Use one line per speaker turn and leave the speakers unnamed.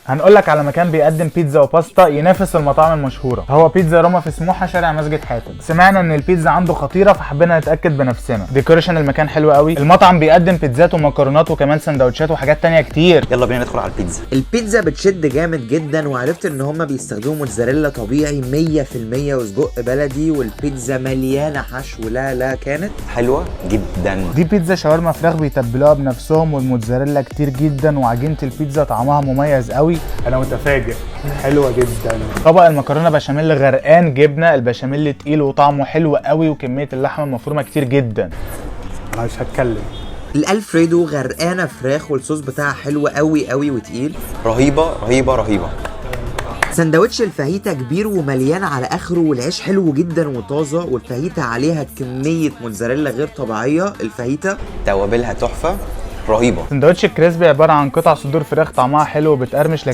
هنقول لك على مكان بيقدم بيتزا وباستا ينافس المطاعم المشهوره، هو بيتزا روما في سموحه شارع مسجد حاتم. سمعنا ان البيتزا عنده خطيره فحبينا نتاكد بنفسنا. ديكوريشن المكان حلو قوي، المطعم بيقدم بيتزات ومكرونات وكمان سندوتشات وحاجات تانية كتير.
يلا بينا ندخل على البيتزا.
البيتزا بتشد جامد جدا، وعرفت ان هما بيستخدموا موتزاريلا طبيعي 100% وسجق بلدي، والبيتزا مليانه حشو. لا كانت
حلوه جدا.
دي بيتزا شاورما فراخ بيتبلوها بنفسهم، والموتزاريلا كتير جدا، وعجينه البيتزا طعمها مميز قوي. انا متفاجئ، حلوه جدا. طبق المكرونه بشاميل غرقان جبنه، البشاميل تقيل وطعمه حلو قوي، وكميه اللحمه المفرومه كتير جدا. انا مش هتكلم.
الالفريدو غرقانه فراخ، والصوص بتاعها حلو قوي وتقيل.
رهيبه.
سندوتش الفاهيتا كبير ومليان على اخره، والعيش حلو جدا وطازه، والفاهيتا عليها كميه موتزاريلا غير طبيعيه. الفاهيتا
توابلها تحفه، رهيبه.
سندوتش الكريسبي عباره عن قطع صدور فراخ طعمها حلو وبتقرمش